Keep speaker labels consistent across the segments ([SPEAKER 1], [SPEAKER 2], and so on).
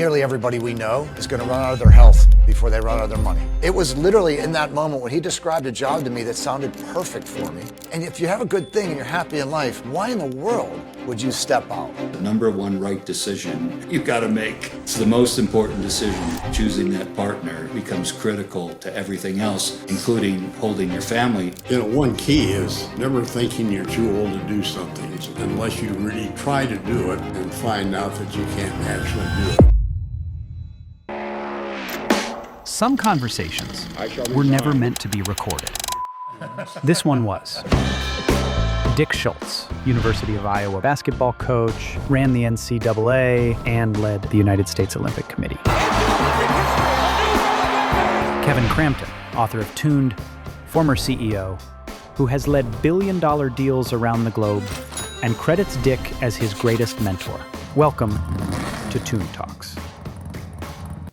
[SPEAKER 1] nearly everybody we know is going to run out of their health before they run out of their money. It was literally in that moment when he described a job to me that sounded perfect for me. And if you have a good thing and you're happy in life, why in the world would you step out?
[SPEAKER 2] The number one right decision you've got to make. It's the most important decision. Choosing that partner becomes critical to everything else, including holding your family.
[SPEAKER 3] One key is never thinking you're too old to do something unless you really try to do it and find out that you can't actually do it.
[SPEAKER 4] Some conversations were never meant to be recorded. This one was. Dick Schultz, University of Iowa basketball coach, ran the NCAA, and led the United States Olympic Committee. Kevin Crampton, author of Tuned, former CEO, who has led billion-dollar deals around the globe and credits Dick as his greatest mentor. Welcome to Tune Talks.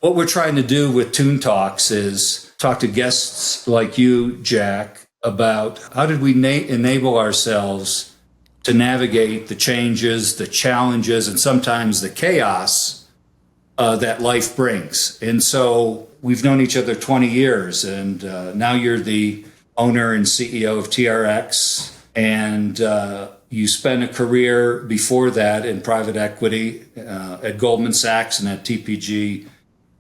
[SPEAKER 2] What we're trying to do with Tune Talks is talk to guests like you, Jack, about how did we enable ourselves to navigate the changes, the challenges, and sometimes the chaos that life brings. And so we've known each other 20 years, and now you're the owner and CEO of TRX, and you spent a career before that in private equity at Goldman Sachs and at TPG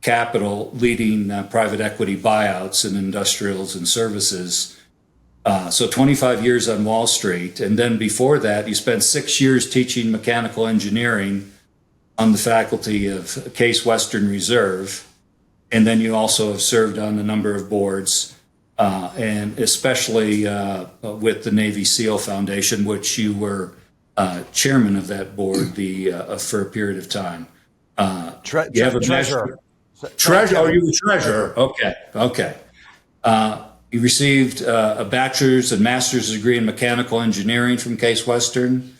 [SPEAKER 2] Capital, leading private equity buyouts in industrials and services. So 25 years on Wall Street. And then before that, you spent 6 years teaching mechanical engineering on the faculty of Case Western Reserve. And then you also have served on a number of boards, and especially with the Navy SEAL Foundation, which you were chairman of that board for a period of time. You have a
[SPEAKER 1] Treasurer.
[SPEAKER 2] Treasurer. Oh, you were treasurer. Okay. You received a bachelor's and master's degree in mechanical engineering from Case Western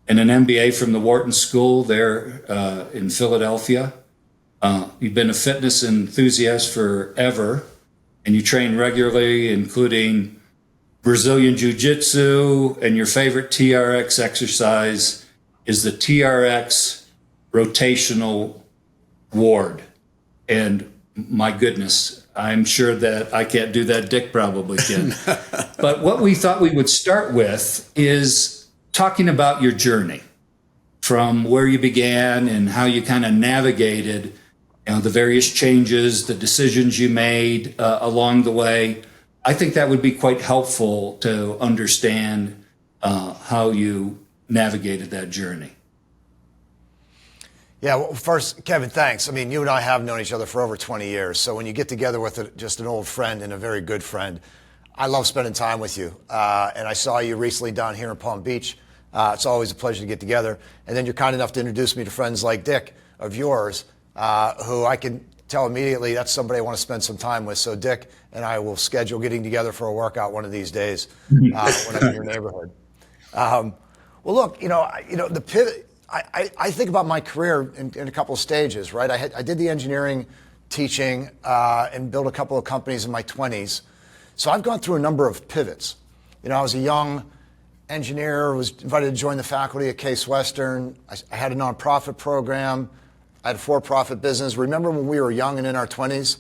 [SPEAKER 2] and an MBA from the Wharton School there in Philadelphia. You've been a fitness enthusiast forever, and you train regularly, including Brazilian Jiu-Jitsu, and your favorite TRX exercise is the TRX rotational ward. And my goodness, I'm sure that I can't do that. Dick probably can. But what we thought we would start with is talking about your journey from where you began and how you kind of navigated, the various changes, the decisions you made along the way. I think that would be quite helpful to understand how you navigated that journey.
[SPEAKER 1] Yeah, well, first, Kevin, thanks. I mean, you and I have known each other for over 20 years. So when you get together with just an old friend and a very good friend, I love spending time with you. And I saw you recently down here in Palm Beach. It's always a pleasure to get together. And then you're kind enough to introduce me to friends like Dick of yours, who I can tell immediately that's somebody I want to spend some time with. So Dick and I will schedule getting together for a workout one of these days when I'm in your neighborhood. Well, look, the pivot. I think about my career in a couple of stages, right? I did the engineering teaching and built a couple of companies in my 20s. So I've gone through a number of pivots. I was a young engineer, was invited to join the faculty at Case Western. I had a nonprofit program. I had a for-profit business. Remember when we were young and in our 20s?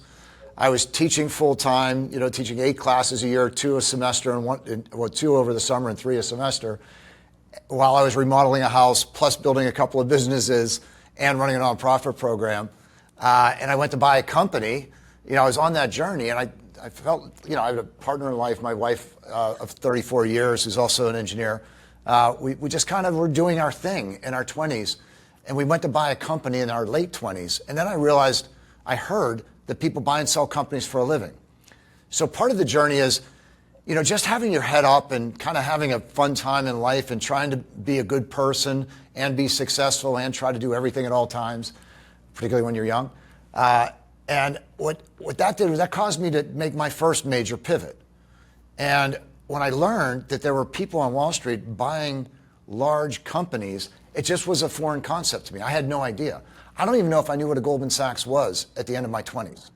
[SPEAKER 1] I was teaching full-time, teaching 8 classes a year, 2 a semester, and 2 over the summer and 3 a semester, while I was remodeling a house, plus building a couple of businesses and running a nonprofit program. And I went to buy a company. I was on that journey, and I felt, I had a partner in life, my wife of 34 years, who's also an engineer. We just kind of were doing our thing in our 20s, and we went to buy a company in our late 20s. And then I heard that people buy and sell companies for a living. So part of the journey is, just having your head up and kind of having a fun time in life and trying to be a good person and be successful and try to do everything at all times, particularly when you're young. And what that did was that caused me to make my first major pivot. And when I learned that there were people on Wall Street buying large companies, it just was a foreign concept to me. I had no idea. I don't even know if I knew what a Goldman Sachs was at the end of my 20s.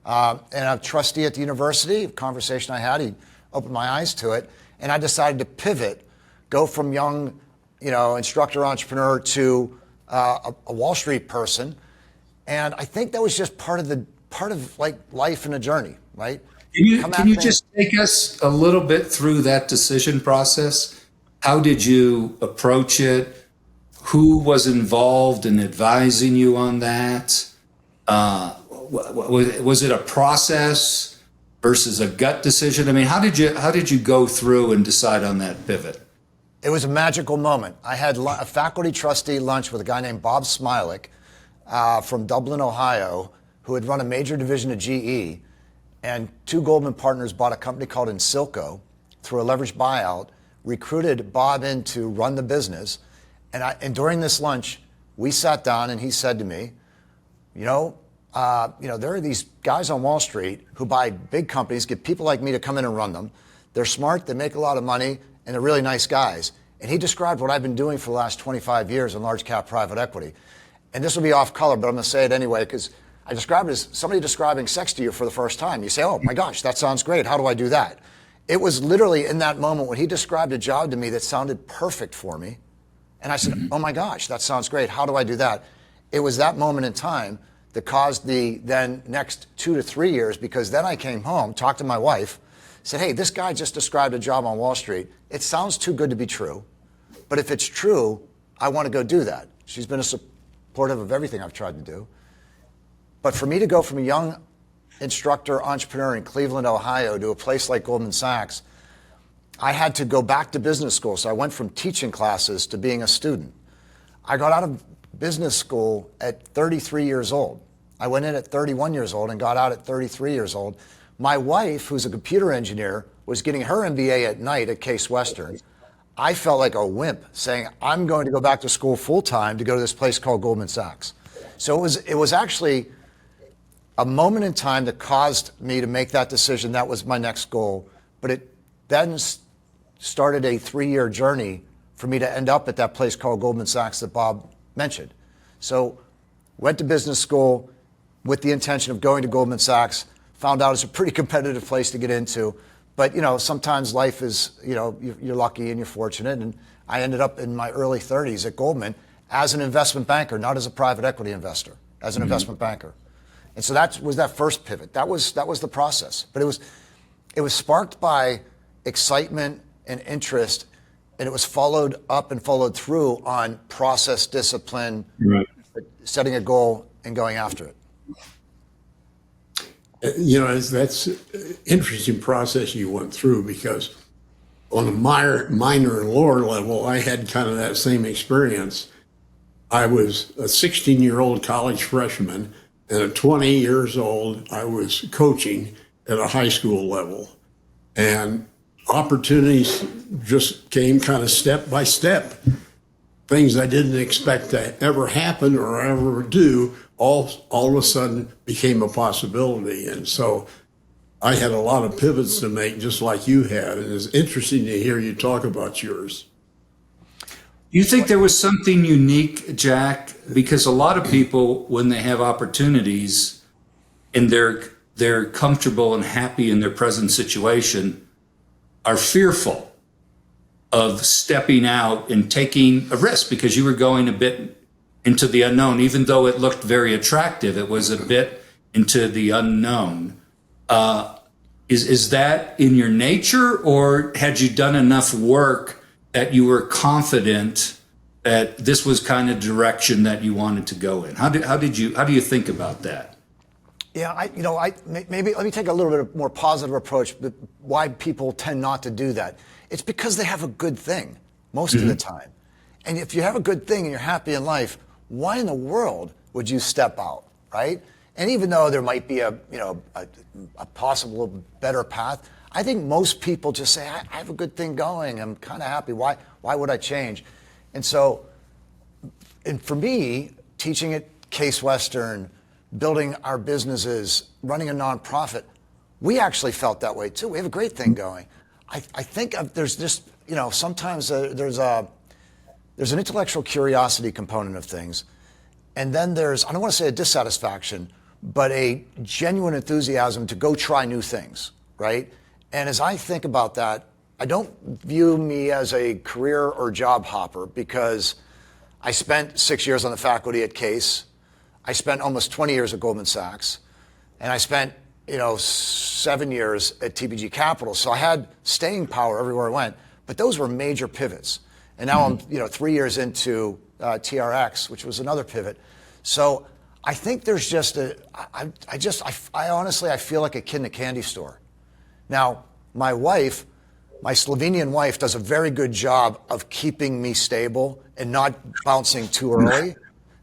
[SPEAKER 1] And a trustee at the university, a conversation I had, he opened my eyes to it, and I decided to pivot, go from young, instructor entrepreneur to a Wall Street person, And I think that was just part of like life and a journey, right?
[SPEAKER 2] Can you just take us a little bit through that decision process? How did you approach it? Who was involved in advising you on that? Was it a process versus a gut decision? I mean, how did you go through and decide on that pivot?
[SPEAKER 1] It was a magical moment. I had a faculty trustee lunch with a guy named Bob Smilek from Dublin, Ohio, who had run a major division of GE, and two Goldman partners bought a company called Insilco through a leveraged buyout, recruited Bob in to run the business. And during this lunch, we sat down and he said to me, there are these guys on Wall Street who buy big companies, get people like me to come in and run them. They're smart, they make a lot of money, and they're really nice guys. And he described what I've been doing for the last 25 years in large cap private equity. And this will be off color, but I'm going to say it anyway, because I described it as somebody describing sex to you for the first time. You say, oh my gosh, that sounds great. How do I do that? It was literally in that moment when he described a job to me that sounded perfect for me. And I said, oh my gosh, that sounds great. How do I do that? It was that moment in time that caused the then next 2 to 3 years, because then I came home, talked to my wife, said, hey, this guy just described a job on Wall Street. It sounds too good to be true. But if it's true, I want to go do that. She's been supportive of everything I've tried to do. But for me to go from a young instructor, entrepreneur in Cleveland, Ohio, to a place like Goldman Sachs, I had to go back to business school. So I went from teaching classes to being a student. I got out of business school at 33 years old. I went in at 31 years old and got out at 33 years old. My wife, who's a computer engineer, was getting her MBA at night at Case Western. I felt like a wimp saying, I'm going to go back to school full time to go to this place called Goldman Sachs. So it was actually a moment in time that caused me to make that decision. That was my next goal. But it then started a 3-year journey for me to end up at that place called Goldman Sachs that Bob mentioned. So went to business school with the intention of going to Goldman Sachs, found out it's a pretty competitive place to get into. But, sometimes life is, you're lucky and you're fortunate. And I ended up in my early 30s at Goldman as an investment banker, not as a private equity investor, as an investment banker. And so that was that first pivot. That was the process. But it was sparked by excitement and interest, and it was followed up and followed through on process, discipline, right, setting a goal and going after it.
[SPEAKER 3] That's an interesting process you went through, because on a minor and lower level, I had kind of that same experience. I was a 16-year-old college freshman, and at 20 years old, I was coaching at a high school level. And opportunities just came kind of step by step. Things I didn't expect to ever happen or ever do, all of a sudden became a possibility. And so I had a lot of pivots to make, just like you had. And it's interesting to hear you talk about yours.
[SPEAKER 2] You think there was something unique, Jack? Because a lot of people, when they have opportunities and they're comfortable and happy in their present situation, are fearful of stepping out and taking a risk, because you were going a bit into the unknown. Even though it looked very attractive, it was a bit into the unknown. Is that in your nature, or had you done enough work that you were confident that this was kind of direction that you wanted to go in? How do you think about that?
[SPEAKER 1] Yeah, maybe let me take a little bit more positive approach. But why people tend not to do that? It's because they have a good thing most of the time. And if you have a good thing and you're happy in life, why in the world would you step out, right? And even though there might be a possible better path, I think most people just say, I have a good thing going. I'm kind of happy. Why would I change? And so, and for me, teaching at Case Western, building our businesses, running a nonprofit, we actually felt that way too. We have a great thing going. I think there's just, sometimes there's an intellectual curiosity component of things. And then there's, I don't want to say a dissatisfaction, but a genuine enthusiasm to go try new things, right? And as I think about that, I don't view me as a career or job hopper, because I spent 6 years on the faculty at Case. I spent almost 20 years at Goldman Sachs, and I spent 7 years at TPG Capital. So I had staying power everywhere I went, but those were major pivots. And now I'm 3 years into TRX, which was another pivot. So I think there's just I honestly feel like a kid in a candy store. Now, my wife, my Slovenian wife, does a very good job of keeping me stable and not bouncing too early,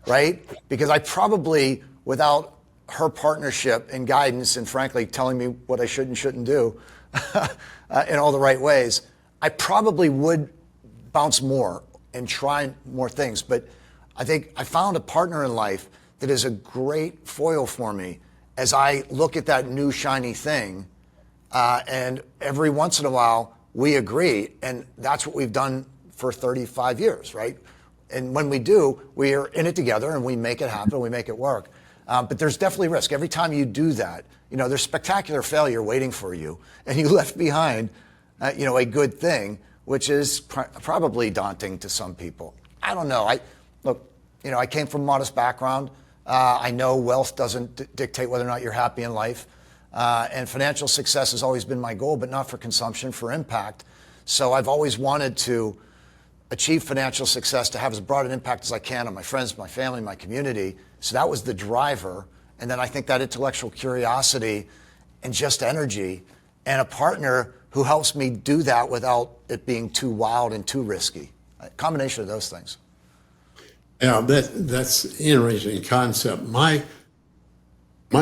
[SPEAKER 1] right? Because I probably, without her partnership and guidance and frankly telling me what I should and shouldn't do in all the right ways, I probably would bounce more and try more things. But I think I found a partner in life that is a great foil for me as I look at that new shiny thing. And every once in a while, we agree. And that's what we've done for 35 years, right? And when we do, we are in it together and we make it happen, we make it work. But there's definitely risk. Every time you do that, there's spectacular failure waiting for you. And you left behind, a good thing, which is probably daunting to some people. I don't know. I came from a modest background. I know wealth doesn't dictate whether or not you're happy in life. And financial success has always been my goal, but not for consumption, for impact. So I've always wanted to achieve financial success, to have as broad an impact as I can on my friends, my family, my community. So that was the driver. And then I think that intellectual curiosity and just energy and a partner who helps me do that without it being too wild and too risky. A combination of those things.
[SPEAKER 3] Yeah, that's an interesting concept. My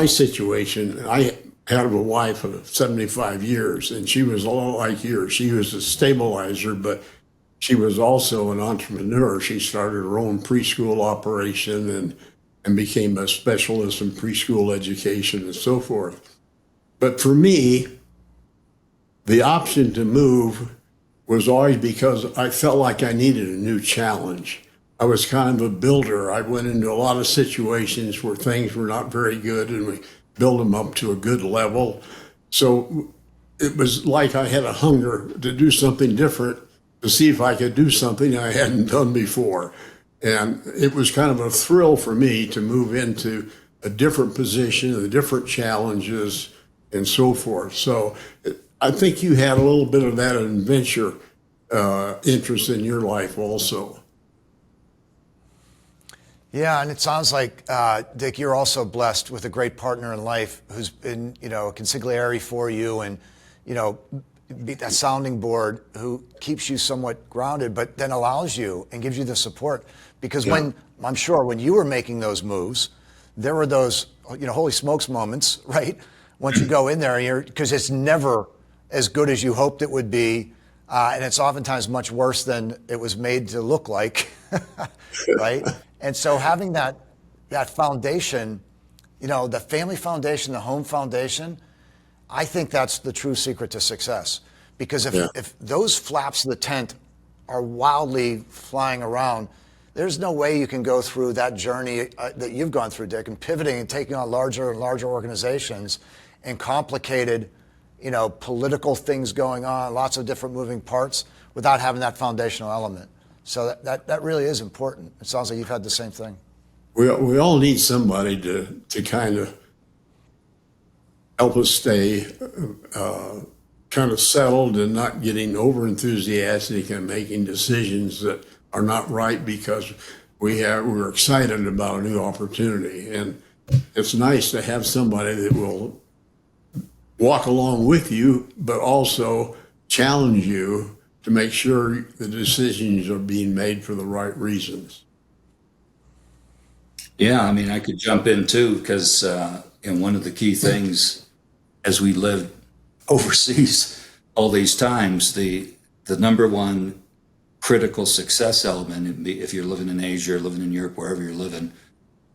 [SPEAKER 3] situation, I had a wife of 75 years, and she was a lot like yours. She was a stabilizer, but she was also an entrepreneur. She started her own preschool operation and became a specialist in preschool education and so forth. But for me, the option to move was always because I felt like I needed a new challenge. I was kind of a builder. I went into a lot of situations where things were not very good, and we built them up to a good level. So it was like I had a hunger to do something different, to see if I could do something I hadn't done before. And it was kind of a thrill for me to move into a different position, the different challenges, and so forth. So I think you had a little bit of that adventure interest in your life also.
[SPEAKER 1] Yeah, and it sounds like, Dick, you're also blessed with a great partner in life who's been, a consigliere for you and, be that sounding board who keeps you somewhat grounded, but then allows you and gives you the support. Because when you were making those moves, there were those, holy smokes moments, right? Once you go in there, because it's never as good as you hoped it would be. And it's oftentimes much worse than it was made to look like, right? And so having that foundation, the family foundation, the home foundation, I think that's the true secret to success. Because if those flaps of the tent are wildly flying around, there's no way you can go through that journey that you've gone through, Dick, and pivoting and taking on larger and larger organizations and complicated, political things going on, lots of different moving parts without having that foundational element. So that really is important. It sounds like you've had the same thing.
[SPEAKER 3] We all need somebody to kind of help us stay kind of settled and not getting over enthusiastic and making decisions that are not right because we're excited about a new opportunity. And it's nice to have somebody that will walk along with you, but also challenge you to make sure the decisions are being made for the right reasons.
[SPEAKER 2] Yeah, I could jump in too, because one of the key things as we lived overseas all these times, the number one critical success element, if you're living in Asia or living in Europe, wherever you're living,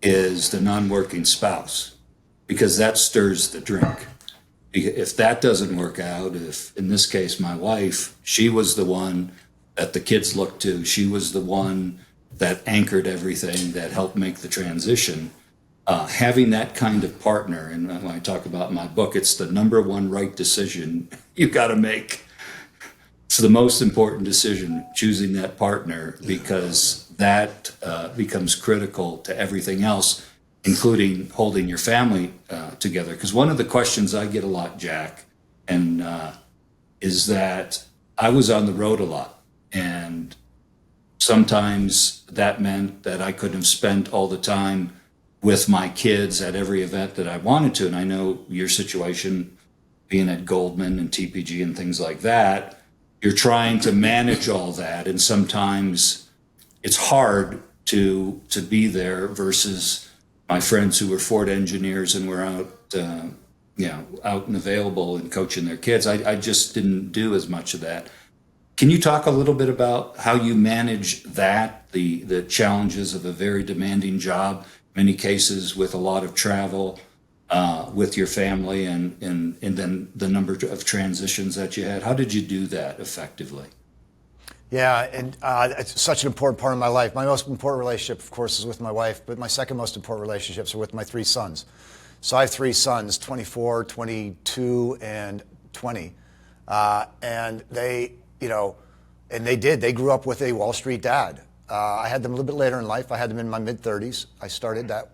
[SPEAKER 2] is the non-working spouse, because that stirs the drink. If that doesn't work out, if in this case my wife, she was the one that the kids looked to, she was the one that anchored everything, that helped make the transition. Having that kind of partner, and when I talk about my book, it's the number one right decision you got to make. It's the most important decision, choosing that partner, because that becomes critical to everything else. including holding your family together. Because one of the questions I get a lot, Jack, and is that I was on the road a lot, and sometimes that meant that I couldn't have spent all the time with my kids at every event that I wanted to. And I know your situation, being at Goldman and TPG and things like that, you're trying to manage all that, and sometimes it's hard to be there versus my friends who were Ford engineers and were out, out and available and coaching their kids. I just didn't do as much of that. Can you talk a little bit about how you manage that, the challenges of a very demanding job, many cases with a lot of travel, with your family, and then the number of transitions that you had? How did you do that effectively?
[SPEAKER 1] Yeah, and it's such an important part of my life. My most important relationship, of course, is with my wife, but my second most important relationships are with my 3 sons. So I have 3 sons, 24, 22, and 20. And they, they grew up with a Wall Street dad. I had them a little bit later in life. I had them in my mid-30s. I started that.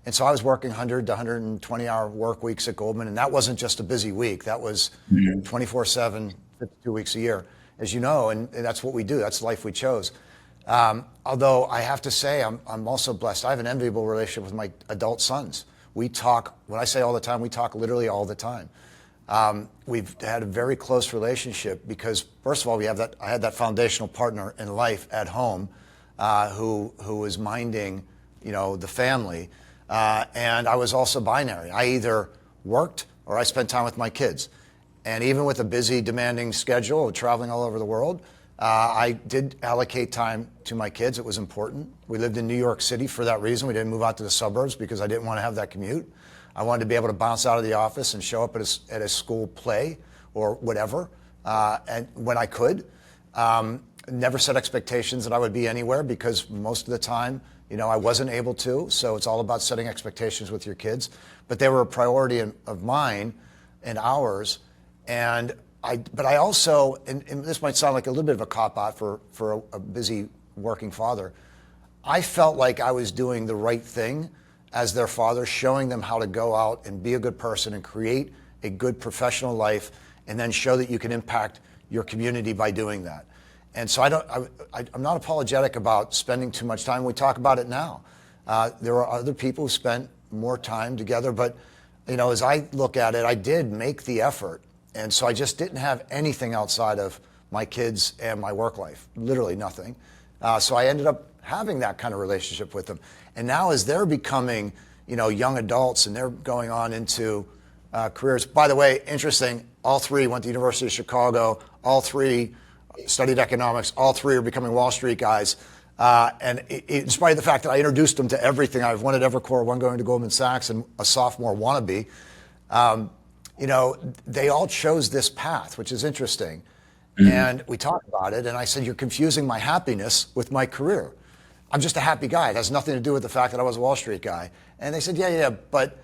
[SPEAKER 1] And so I was working 100 to 120-hour work weeks at Goldman, and that wasn't just a busy week. That was 24/7, 52 weeks a year, as you know, and that's what we do. That's the life we chose. Although I have to say, I'm also blessed. I have an enviable relationship with my adult sons. We talk, when I say all the time, we talk literally all the time. We've had a very close relationship because, first of all, I had that foundational partner in life at home who was minding, the family. And I was also binary. I either worked or I spent time with my kids. And even with a busy, demanding schedule of traveling all over the world, I did allocate time to my kids. It was important. We lived in New York City for that reason. We didn't move out to the suburbs because I didn't want to have that commute. I wanted to be able to bounce out of the office and show up at a school play or whatever, and when I could. Never set expectations that I would be anywhere because most of the time, I wasn't able to. So it's all about setting expectations with your kids. But they were a priority of mine and ours. But I also, and this might sound like a little bit of a cop-out for a busy working father, I felt like I was doing the right thing as their father, showing them how to go out and be a good person and create a good professional life, and then show that you can impact your community by doing that. And so I'm not apologetic about spending too much time. We talk about it now. There are other people who spent more time together, but as I look at it, I did make the effort. And so I just didn't have anything outside of my kids and my work life, literally nothing. So I ended up having that kind of relationship with them. And now as they're becoming, young adults and they're going on into careers. By the way, interesting, all 3 went to the University of Chicago. All 3 studied economics. All 3 are becoming Wall Street guys. And in spite of the fact that I introduced them to everything, I have one at Evercore, one going to Goldman Sachs, and a sophomore wannabe. They all chose this path, which is interesting. Mm-hmm. And we talked about it, and I said, you're confusing my happiness with my career. I'm just a happy guy. It has nothing to do with the fact that I was a Wall Street guy. And they said, yeah, but,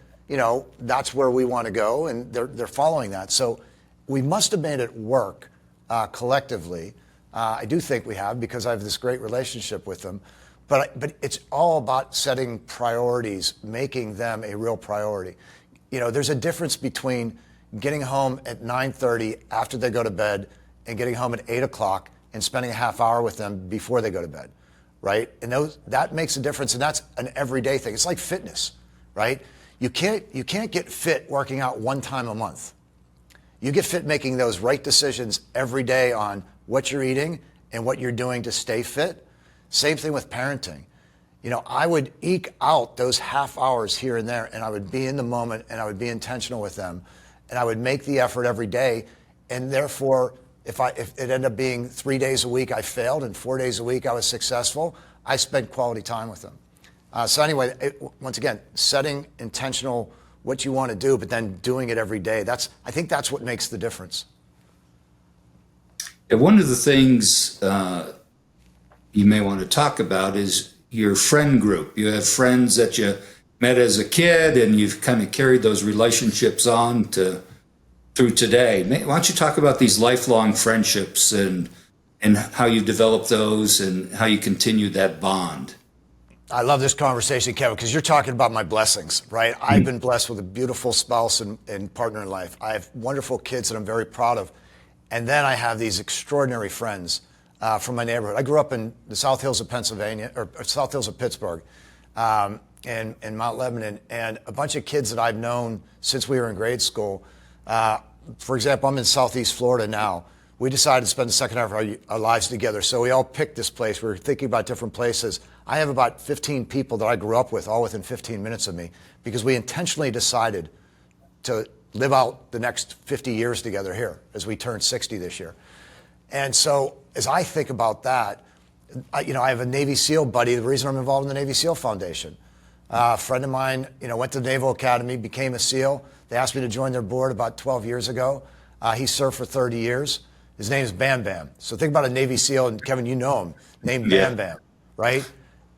[SPEAKER 1] that's where we want to go, and they're following that. So we must have made it work collectively. I do think we have, because I have this great relationship with them. But it's all about setting priorities, making them a real priority. There's a difference between getting home at 9:30 after they go to bed and getting home at 8 o'clock and spending a half hour with them before they go to bed, right? And that makes a difference, and that's an everyday thing. It's like fitness, right? You can't get fit working out one time a month. You get fit making those right decisions every day on what you're eating and what you're doing to stay fit. Same thing with parenting. I would eke out those half hours here and there, and I would be in the moment, and I would be intentional with them, and I would make the effort every day. And therefore, if it ended up being 3 days a week I failed and 4 days a week I was successful, I spent quality time with them. So anyway, once again, setting intentional what you want to do, but then doing it every day. I think that's what makes the difference.
[SPEAKER 2] And one of the things you may want to talk about is your friend group. You have friends that you met as a kid, and you've kind of carried those relationships on through today. Why don't you talk about these lifelong friendships and how you develop those and how you continue that bond?
[SPEAKER 1] I love this conversation, Kevin, because you're talking about my blessings, right? I've been blessed with a beautiful spouse and partner in life. I have wonderful kids that I'm very proud of. And then I have these extraordinary friends from my neighborhood. I grew up in the South Hills of Pennsylvania, or South Hills of Pittsburgh, and Mount Lebanon, and a bunch of kids that I've known since we were in grade school. For example, I'm in Southeast Florida now. We decided to spend the second half of our lives together, so we all picked this place. We were thinking about different places. I have about 15 people that I grew up with, all within 15 minutes of me, because we intentionally decided to live out the next 50 years together here as we turn 60 this year. And so as I think about that, I have a Navy SEAL buddy. The reason I'm involved in the Navy SEAL Foundation. A friend of mine, went to the Naval Academy, became a SEAL. They asked me to join their board about 12 years ago. He served for 30 years. His name is Bam Bam. So think about a Navy SEAL, and Kevin, you know him, named Bam Bam, right?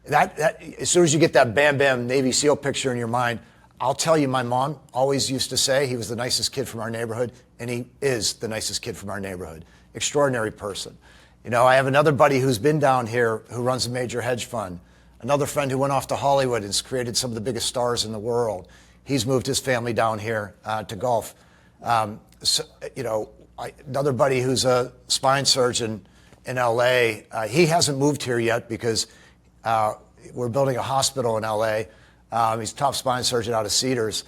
[SPEAKER 1] That as soon as you get that Bam Bam Navy SEAL picture in your mind, I'll tell you, my mom always used to say he was the nicest kid from our neighborhood, and he is the nicest kid from our neighborhood. Extraordinary person. I have another buddy who's been down here who runs a major hedge fund. Another friend who went off to Hollywood and has created some of the biggest stars in the world. He's moved his family down here to Gulf. Another buddy who's a spine surgeon in LA. He hasn't moved here yet because we're building a hospital in LA. He's a top spine surgeon out of Cedars.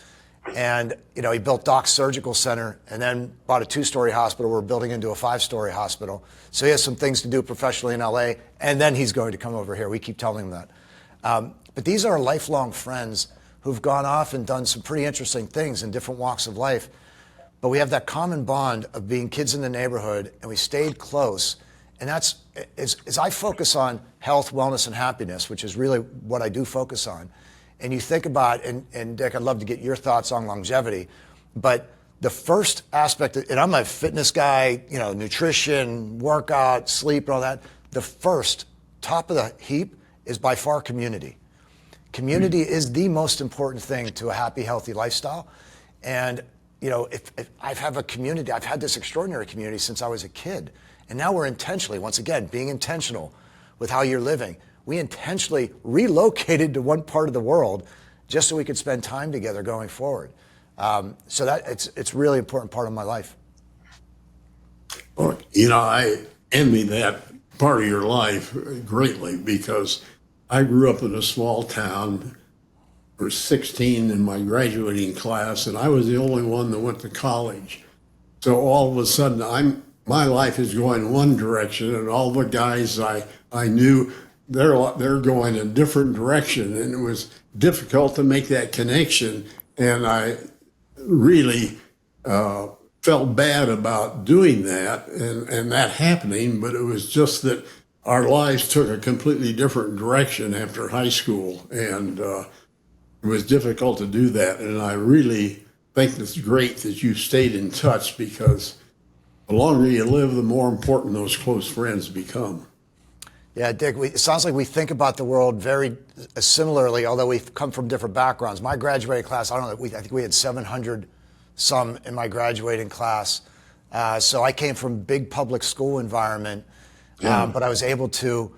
[SPEAKER 1] And, he built Doc's Surgical Center and then bought a 2-story hospital. We're building into a 5-story hospital. So he has some things to do professionally in LA, and then he's going to come over here. We keep telling him that. But these are lifelong friends who've gone off and done some pretty interesting things in different walks of life. But we have that common bond of being kids in the neighborhood, and we stayed close. And that's, as I focus on health, wellness, and happiness, which is really what I do focus on, and you think about, and Dick, I'd love to get your thoughts on longevity, but the first aspect, and I'm a fitness guy, nutrition, workout, sleep, and all that. The first, top of the heap, is by far community. Community is the most important thing to a happy, healthy lifestyle. And, if I have a community, I've had this extraordinary community since I was a kid. And now we're intentionally, once again, being intentional with how you're living. We intentionally relocated to one part of the world just so we could spend time together going forward. So that it's really important part of my life.
[SPEAKER 3] Well, I envy that part of your life greatly because I grew up in a small town. I was 16 in my graduating class, and I was the only one that went to college. So all of a sudden, my life is going one direction, and all the guys I knew, they're going a different direction, and it was difficult to make that connection. And I really felt bad about doing that and that happening, but it was just that our lives took a completely different direction after high school, and it was difficult to do that. And I really think it's great that you stayed in touch, because the longer you live, the more important those close friends become.
[SPEAKER 1] Yeah, Dick, it sounds like we think about the world very similarly, although we've come from different backgrounds. My graduating class, I think we had 700 some in my graduating class. So I came from big public school environment, but I was able to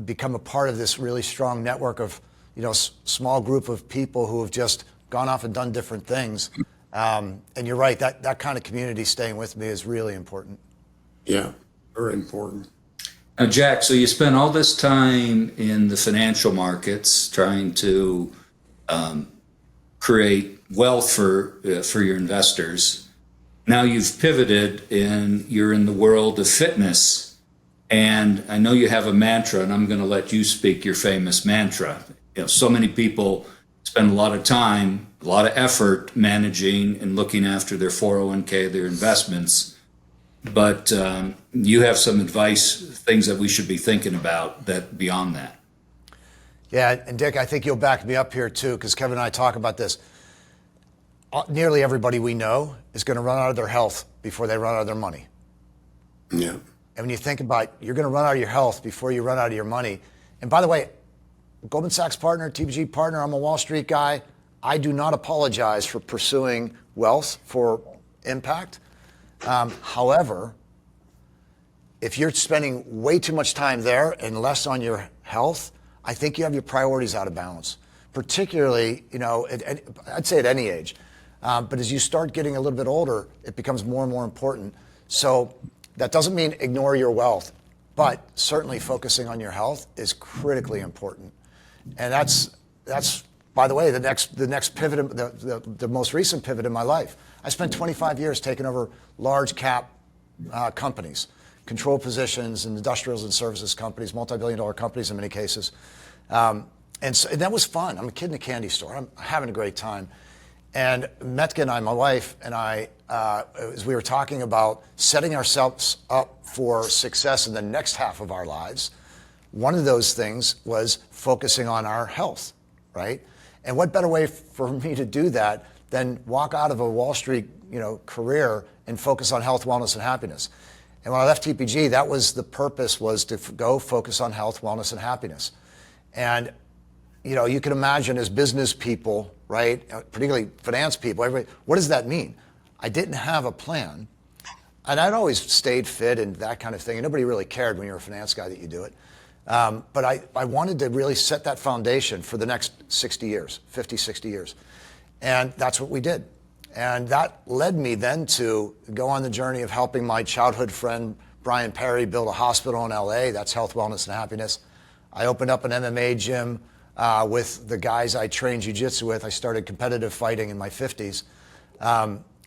[SPEAKER 1] become a part of this really strong network of, small group of people who have just gone off and done different things. And you're right, that kind of community staying with me is really important.
[SPEAKER 3] Yeah, very important.
[SPEAKER 2] Now, Jack, so you spent all this time in the financial markets trying to create wealth for your investors. Now you've pivoted and you're in the world of fitness. And I know you have a mantra, and I'm going to let you speak your famous mantra. So many people spend a lot of time, a lot of effort managing and looking after their 401k, their investments. But you have some advice, things that we should be thinking about that beyond that.
[SPEAKER 1] Yeah, and Dick, I think you'll back me up here too, because Kevin and I talk about this. Nearly everybody we know is going to run out of their health before they run out of their money.
[SPEAKER 3] Yeah.
[SPEAKER 1] And when you think about you're going to run out of your health before you run out of your money. And by the way, Goldman Sachs partner, TPG partner, I'm a Wall Street guy. I do not apologize for pursuing wealth for impact. However, if you're spending way too much time there and less on your health, I think you have your priorities out of balance, particularly, I'd say at any age. But as you start getting a little bit older, it becomes more and more important. So that doesn't mean ignore your wealth, but certainly focusing on your health is critically important. And that's by the way, the next pivot, the most recent pivot in my life. I spent 25 years taking over large cap companies, control positions in industrials and services companies, multi-billion-dollar companies in many cases. And that was fun. I'm a kid in a candy store. I'm having a great time. And Metka and I, my wife and I, as we were talking about setting ourselves up for success in the next half of our lives, one of those things was focusing on our health, right? And what better way for me to do that than walk out of a Wall Street, career and focus on health, wellness, and happiness. And when I left TPG, that was the purpose, was to go focus on health, wellness, and happiness. And you can imagine as business people, right, particularly finance people, everybody, what does that mean? I didn't have a plan. And I'd always stayed fit and that kind of thing. And nobody really cared when you're a finance guy that you do it. But I wanted to really set that foundation for the next 60 years, 50, 60 years. And that's what we did. And that led me then to go on the journey of helping my childhood friend, Brian Perry, build a hospital in LA. That's health, wellness, and happiness. I opened up an MMA gym with the guys I trained jiu-jitsu with. I started competitive fighting in my 50s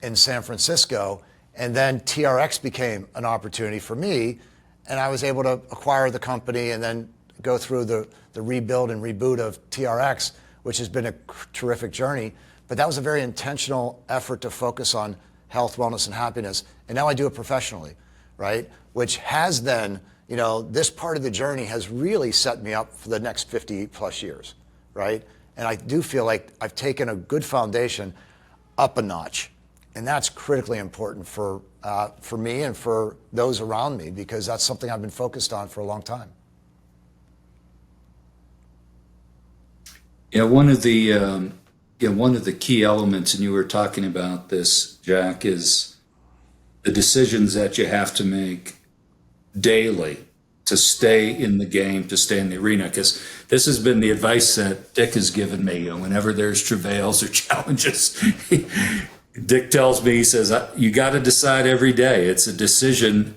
[SPEAKER 1] in San Francisco. And then TRX became an opportunity for me. And I was able to acquire the company and then go through the rebuild and reboot of TRX, which has been a terrific journey. But that was a very intentional effort to focus on health, wellness, and happiness. And now I do it professionally, right? Which has then, this part of the journey has really set me up for the next 50 plus years, right? And I do feel like I've taken a good foundation up a notch. And that's critically important for me and for those around me, because that's something I've been focused on for a long time.
[SPEAKER 2] Yeah, one of the key elements, and you were talking about this, Jack, is the decisions that you have to make daily to stay in the game, to stay in the arena. Because this has been the advice that Dick has given me. Whenever there's travails or challenges, Dick tells me, he says, you got to decide every day. It's a decision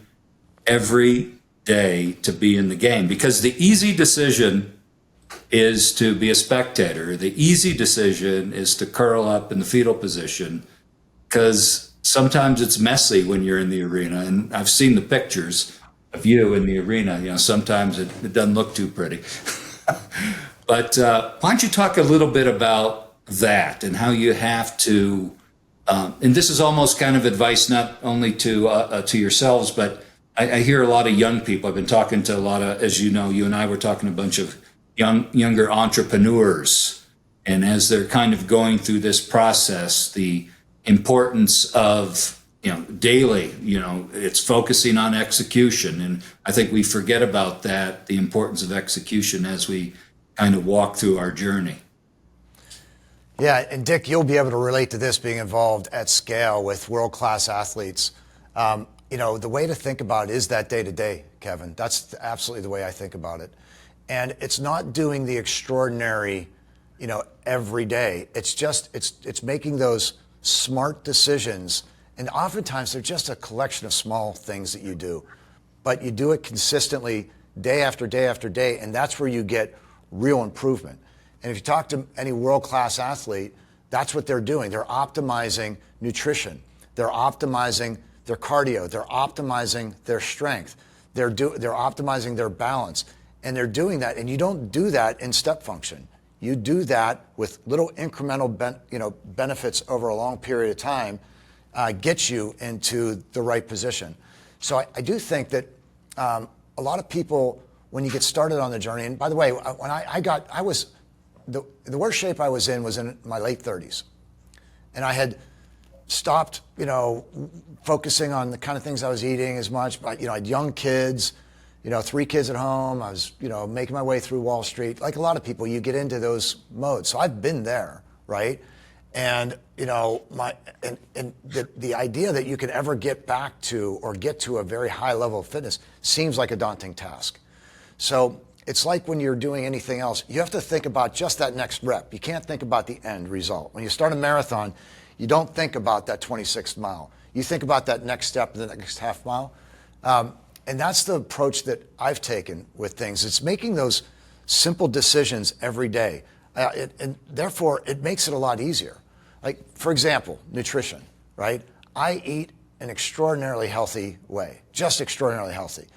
[SPEAKER 2] every day to be in the game. Because the easy decision is to be a spectator. The easy decision is to curl up in the fetal position, because sometimes it's messy when you're in the arena. And I've seen the pictures of you in the arena. Sometimes it doesn't look too pretty. But why don't you talk a little bit about that and how you have to, and this is almost kind of advice not only to yourselves, but I hear a lot of young people. I've been talking to a lot of, as you know, you and I were talking to a bunch of younger entrepreneurs, and as they're kind of going through this process, the importance of daily, it's focusing on execution, and I think we forget about that, the importance of execution as we kind of walk through our journey.
[SPEAKER 1] Yeah, and Dick, you'll be able to relate to this, being involved at scale with world-class athletes. The way to think about it is that day-to-day, Kevin. That's absolutely the way I think about it. And it's not doing the extraordinary, every day. It's just, it's making those smart decisions. And oftentimes they're just a collection of small things that you do. But you do it consistently day after day after day, and that's where you get real improvement. And if you talk to any world-class athlete, that's what they're doing. They're optimizing nutrition. They're optimizing their cardio. They're optimizing their strength. They're optimizing their balance. And they're doing that, and you don't do that in step function. You do that with little incremental benefits over a long period of time, get you into the right position. So I do think that a lot of people, when you get started on the journey, and by the way, when I was, the worst shape I was in my late 30s. And I had stopped, focusing on the kind of things I was eating as much, but, I had young kids, 3 kids at home. I was, making my way through Wall Street. Like a lot of people, you get into those modes. So I've been there, right? And, the idea that you can ever get back to or get to a very high level of fitness seems like a daunting task. So it's like when you're doing anything else, you have to think about just that next rep. You can't think about the end result. When you start a marathon, you don't think about that 26th mile. You think about that next step, the next half mile. And that's the approach that I've taken with things. It's making those simple decisions every day. And therefore, it makes it a lot easier. Like, for example, nutrition, right? I eat an extraordinarily healthy way, just extraordinarily healthy.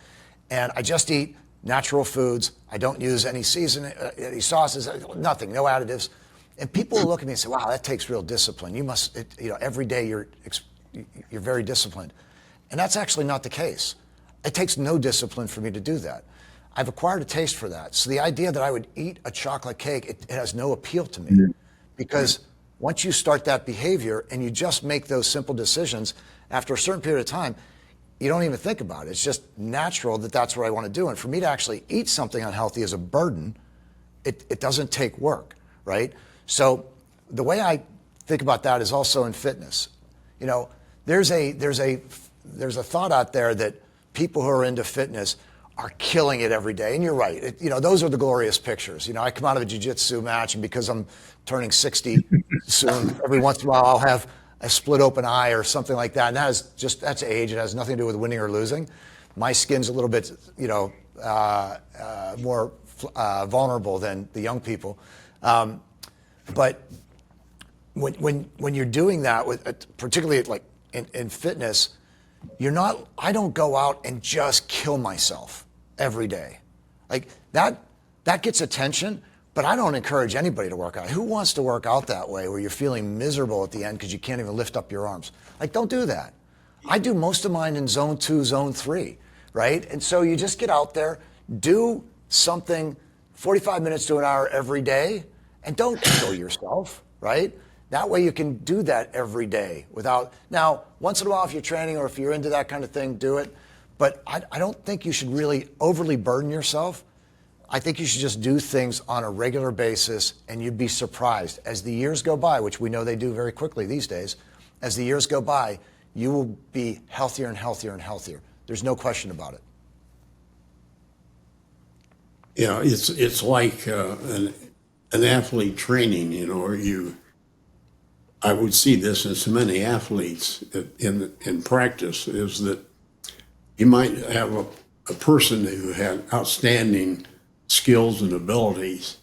[SPEAKER 1] And I just eat natural foods. I don't use any seasoning, any sauces, nothing, no additives. And people will look at me and say, wow, that takes real discipline. You must, every day you're very disciplined. And that's actually not the case. It takes no discipline for me to do that. I've acquired a taste for that. So the idea that I would eat a chocolate cake, it has no appeal to me. Because once you start that behavior and you just make those simple decisions, after a certain period of time, you don't even think about it. It's just natural that that's what I want to do. And for me to actually eat something unhealthy as a burden, it doesn't take work, right? So the way I think about that is also in fitness. There's a thought out there that people who are into fitness are killing it every day. And you're right. Those are the glorious pictures. I come out of a jiu-jitsu match, and because I'm turning 60 soon, every once in a while I'll have a split open eye or something like that. And that's age. It has nothing to do with winning or losing. My skin's a little bit, more vulnerable than the young people. But when you're doing that, particularly like in fitness, I don't go out and just kill myself every day. Like that gets attention, but I don't encourage anybody to work out. Who wants to work out that way where you're feeling miserable at the end because you can't even lift up your arms? Like, don't do that. I do most of mine in zone 2, zone 3, right? And so you just get out there, do something 45 minutes to an hour every day, and don't kill yourself, right? That way you can do that every day now, once in a while if you're training or if you're into that kind of thing, do it. But I don't think you should really overly burden yourself. I think you should just do things on a regular basis, and you'd be surprised. As the years go by, which we know they do very quickly these days, as the years go by, you will be healthier and healthier and healthier. There's no question about it.
[SPEAKER 3] Yeah, it's like an athlete training, or I would see this in so many athletes in practice, is that you might have a person who had outstanding skills and abilities,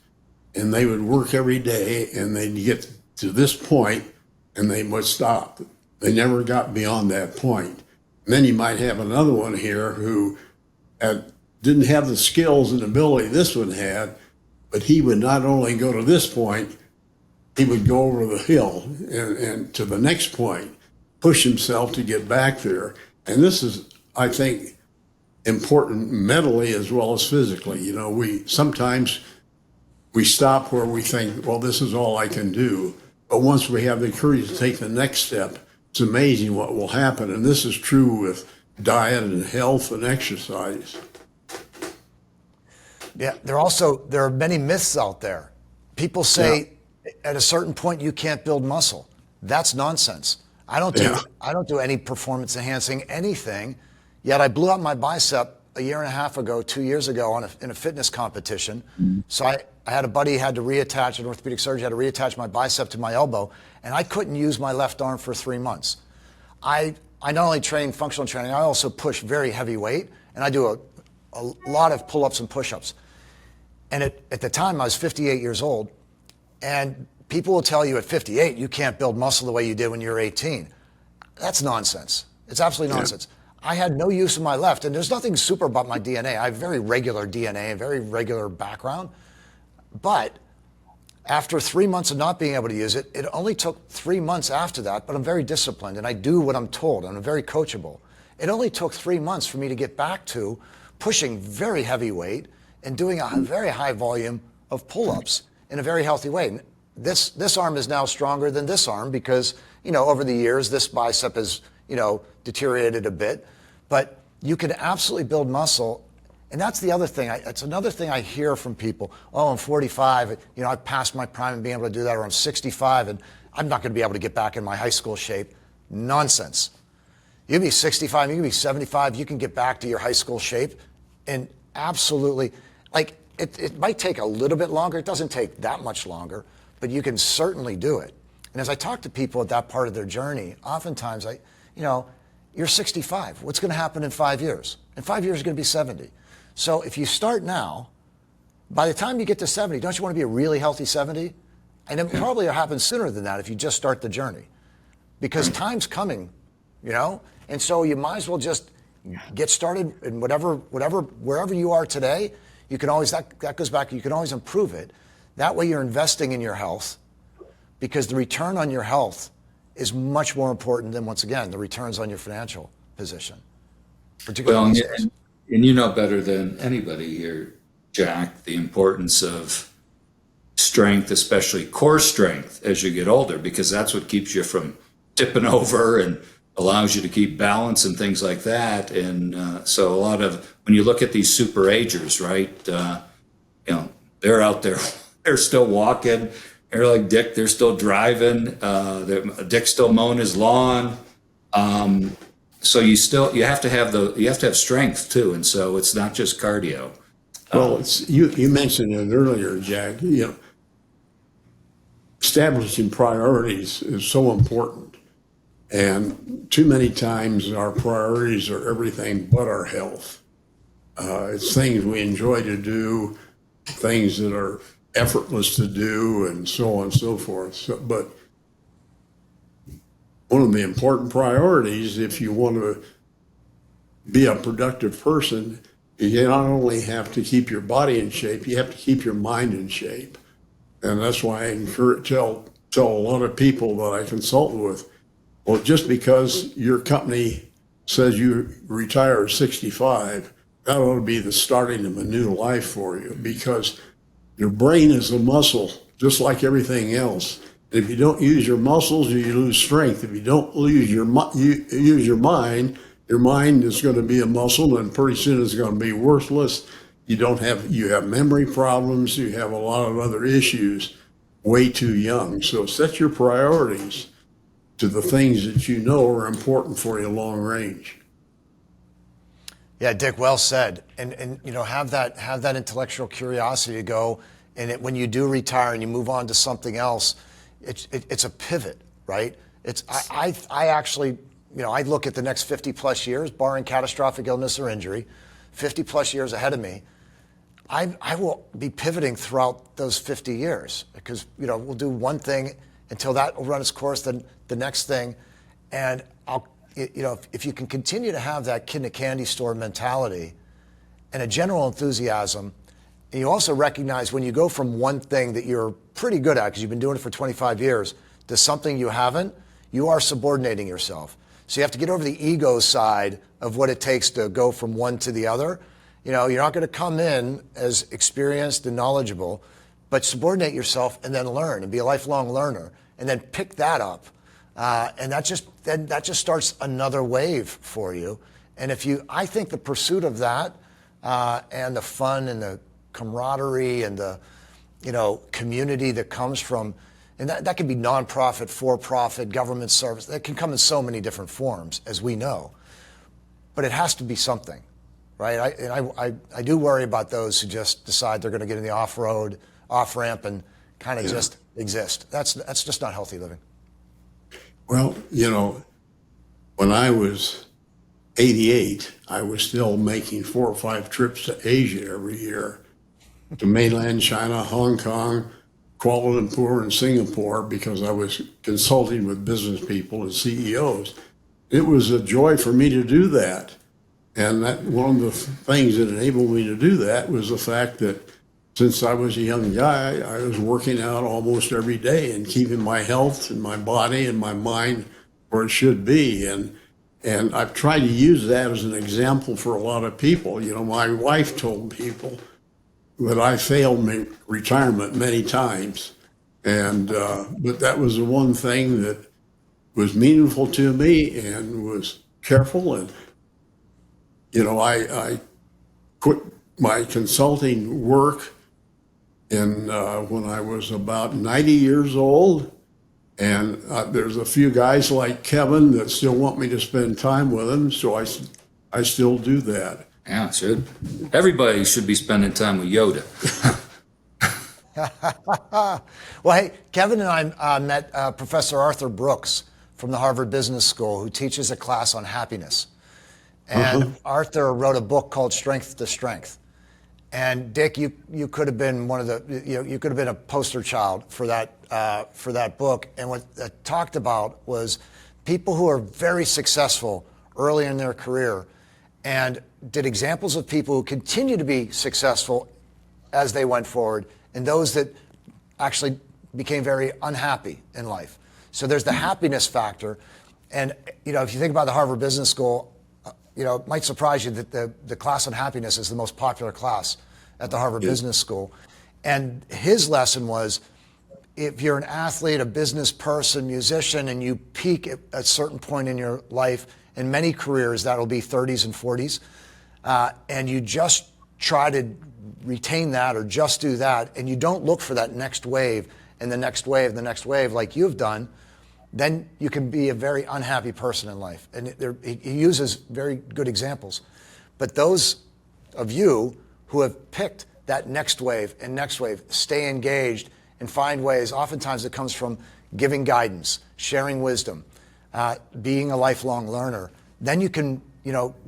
[SPEAKER 3] and they would work every day, and they'd get to this point, and they would stop. They never got beyond that point. And then you might have another one here who didn't have the skills and ability this one had, but he would not only go to this point, he would go over the hill and to the next point, push himself to get back there. And this is, I think, important mentally as well as physically. Sometimes we stop where we think, well, this is all I can do. But once we have the courage to take the next step, it's amazing what will happen. And this is true with diet and health and exercise.
[SPEAKER 1] Yeah, there are many myths out there. People say at a certain point you can't build muscle. That's nonsense. I don't do any performance enhancing anything. Yet I blew out my bicep a year and a half ago, 2 years ago in a fitness competition. So I had a buddy had to reattach, an orthopedic surgeon had to reattach my bicep to my elbow, and I couldn't use my left arm for 3 months. I not only train functional training, I also push very heavy weight, and I do a lot of pull-ups and push-ups. And at the time, I was 58 years old, and people will tell you at 58, you can't build muscle the way you did when you were 18. That's nonsense. It's absolutely nonsense. I had no use of my left, and there's nothing super about my DNA. I have very regular DNA, a very regular background. But after 3 months of not being able to use it, it only took 3 months after that, but I'm very disciplined, and I do what I'm told, and I'm very coachable. It only took 3 months for me to get back to pushing very heavy weight and doing a very high volume of pull-ups in a very healthy way. This arm is now stronger than this arm because, over the years, this bicep has, deteriorated a bit. But you can absolutely build muscle. And that's the other thing. It's another thing I hear from people. Oh, I'm 45. I've passed my prime in being able to do that, or I'm 65, and I'm not going to be able to get back in my high school shape. Nonsense. You can be 65, you can be 75, you can get back to your high school shape. And absolutely, it might take a little bit longer. It doesn't take that much longer, but you can certainly do it. And as I talk to people at that part of their journey, oftentimes you're 65. What's going to happen in 5 years? In 5 years, you're going to be 70. So if you start now, by the time you get to 70, don't you want to be a really healthy 70? And it probably will happen sooner than that if you just start the journey. Because time's coming, And so you might as well just get started in wherever you are today. You can always, that goes back, you can always improve it. That way you're investing in your health, because the return on your health is much more important than, once again, the returns on your financial position. Particularly
[SPEAKER 2] and you know better than anybody here, Jack, the importance of strength, especially core strength, as you get older, because that's what keeps you from tipping over and allows you to keep balance and things like that. And so a lot of, when you look at these super agers, right, they're out there, they're still walking. They're like Dick, they're still driving. Dick's still mowing his lawn. So you have to have strength too. And so it's not just cardio.
[SPEAKER 3] Well, you mentioned it earlier, Jack. Establishing priorities is so important. And too many times our priorities are everything but our health. It's things we enjoy to do, things that are effortless to do, and so on and so forth. But one of the important priorities, if you want to be a productive person, you not only have to keep your body in shape, you have to keep your mind in shape. And that's why I tell a lot of people that I consult with, well, just because your company says you retire at 65, that ought to be the starting of a new life for you, because your brain is a muscle, just like everything else. If you don't use your muscles, you lose strength. If you don't use your mind is going to be a muscle, and pretty soon it's going to be worthless. You have memory problems. You have a lot of other issues way too young. So set your priorities to the things that you know are important for you long range.
[SPEAKER 1] Yeah, Dick, well said. And have that intellectual curiosity to go, and when you do retire and you move on to something else, it's a pivot, right? I actually, I look at the next 50 plus years, barring catastrophic illness or injury, 50 plus years ahead of me. I will be pivoting throughout those 50 years, because we'll do one thing until that will run its course, then the next thing, and if you can continue to have that kid in a candy store mentality and a general enthusiasm, and you also recognize when you go from one thing that you're pretty good at, because you've been doing it for 25 years, to something you haven't, you are subordinating yourself. So you have to get over the ego side of what it takes to go from one to the other. You're not going to come in as experienced and knowledgeable, but subordinate yourself and then learn and be a lifelong learner, and then pick that up. And that just starts another wave for you. And I think the pursuit of that, and the fun and the camaraderie and the, community that comes from, and that can be nonprofit, for-profit, government service. That can come in so many different forms, as we know. But it has to be something, right? I do worry about those who just decide they're going to get in the off-road, off-ramp, and kind of just exist. That's just not healthy living.
[SPEAKER 3] Well, when I was 88, I was still making 4 or 5 trips to Asia every year, to mainland China, Hong Kong, Kuala Lumpur, and Singapore, because I was consulting with business people and CEOs. It was a joy for me to do that. And one of the things that enabled me to do that was the fact that since I was a young guy, I was working out almost every day and keeping my health and my body and my mind where it should be. And I've tried to use that as an example for a lot of people. My wife told people that I failed retirement many times. But that was the one thing that was meaningful to me and was careful. And, I quit my consulting work when I was about 90 years old. And there's a few guys like Kevin that still want me to spend time with them, so I still do that.
[SPEAKER 2] Yeah, everybody should be spending time with Yoda.
[SPEAKER 1] Well, hey, Kevin and I met Professor Arthur Brooks from the Harvard Business School, who teaches a class on happiness. And Arthur wrote a book called Strength to Strength. And Dick, you could have been one of the, you could have been a poster child for that book. And what it talked about was people who are very successful early in their career, and did examples of people who continue to be successful as they went forward, and those that actually became very unhappy in life. So there's the happiness factor. And, if you think about the Harvard Business School, it might surprise you that the class on happiness is the most popular class at the Harvard Business School. And his lesson was, if you're an athlete, a business person, musician, and you peak at a certain point in your life, in many careers, that'll be 30s and 40s, and you just try to retain that or just do that, and you don't look for that next wave and the next wave, the next wave like you've done, then you can be a very unhappy person in life. And he uses very good examples. But those of you who have picked that next wave and next wave, stay engaged and find ways. Oftentimes it comes from giving guidance, sharing wisdom, being a lifelong learner. Then you can,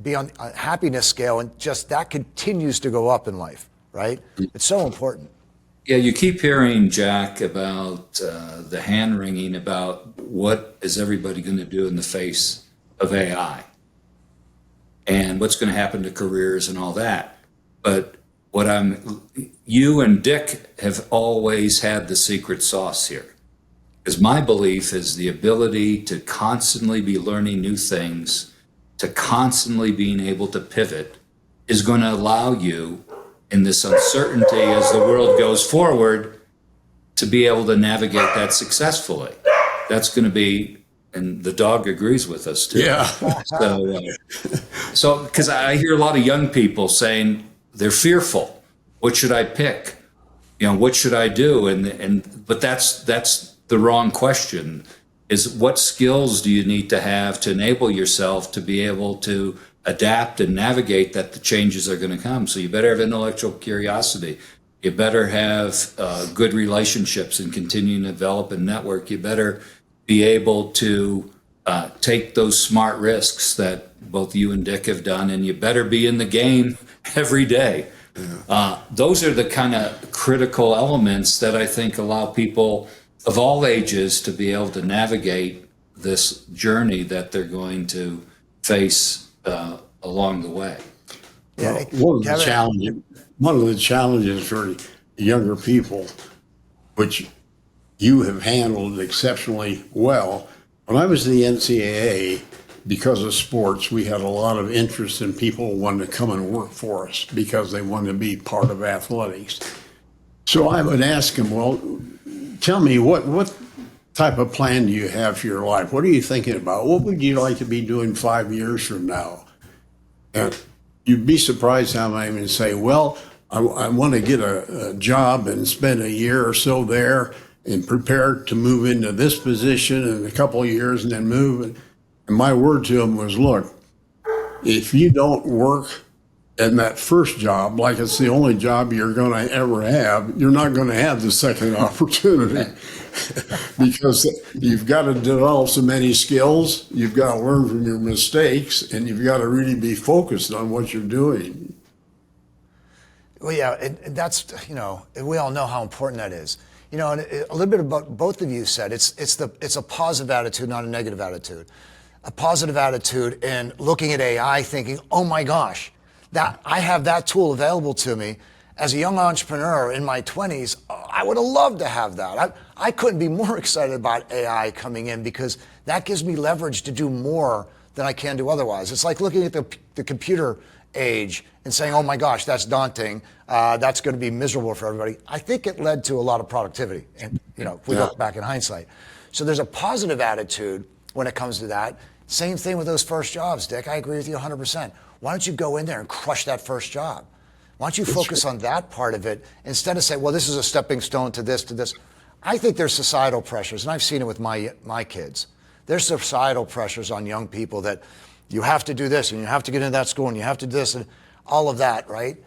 [SPEAKER 1] be on a happiness scale, and just that continues to go up in life, right? It's so important.
[SPEAKER 2] Yeah, you keep hearing, Jack, about the hand-wringing about what is everybody going to do in the face of AI and what's going to happen to careers and all that. But you and Dick have always had the secret sauce here. Because my belief is the ability to constantly be learning new things, to constantly being able to pivot, is going to allow you, in this uncertainty as the world goes forward, to be able to navigate that successfully. That's going to be, and the dog agrees with us too.
[SPEAKER 3] Yeah.
[SPEAKER 2] So, because I hear a lot of young people saying they're fearful. What should I pick? What should I do? But that's the wrong question. Is what skills do you need to have to enable yourself to be able to adapt and navigate that the changes are going to come? So you better have intellectual curiosity. You better have good relationships and continue to develop and network. You better be able to take those smart risks that both you and Dick have done, and you better be in the game every day. Those are the kind of critical elements that I think allow people of all ages to be able to navigate this journey that they're going to face along the way.
[SPEAKER 1] Yeah,
[SPEAKER 3] One of the challenges for younger people, which you have handled exceptionally well. When I was in the NCAA, because of sports, we had a lot of interest in people wanting to come and work for us because they wanted to be part of athletics. So I would ask them, well, tell me, what type of plan do you have for your life? What are you thinking about? What would you like to be doing 5 years from now? And you'd be surprised how many would say, well, I want to get a job and spend a year or so there and prepare to move into this position in a couple of years and then move. And my word to them was, look, if you don't work in that first job, like it's the only job you're going to ever have, you're not going to have the second opportunity because you've got to develop so many skills, you've got to learn from your mistakes, and you've got to really be focused on what you're doing.
[SPEAKER 1] Well, yeah, and that's, we all know how important that is. And a little bit about both of you said, it's a positive attitude, not a negative attitude. A positive attitude in looking at AI thinking, oh my gosh, that I have that tool available to me. As a young entrepreneur in my 20s, I would have loved to have that. I couldn't be more excited about AI coming in because that gives me leverage to do more than I can do otherwise. It's like looking at the computer age and saying, oh my gosh, that's daunting. That's going to be miserable for everybody. I think it led to a lot of productivity, and if we look back in hindsight. So there's a positive attitude when it comes to that. Same thing with those first jobs, Dick. I agree with you 100%. Why don't you go in there and crush that first job? Why don't you focus on that part of it instead of saying, well, this is a stepping stone to this, to this. I think there's societal pressures, and I've seen it with my kids. There's societal pressures on young people that you have to do this, and you have to get into that school, and you have to do this. And all of that, right?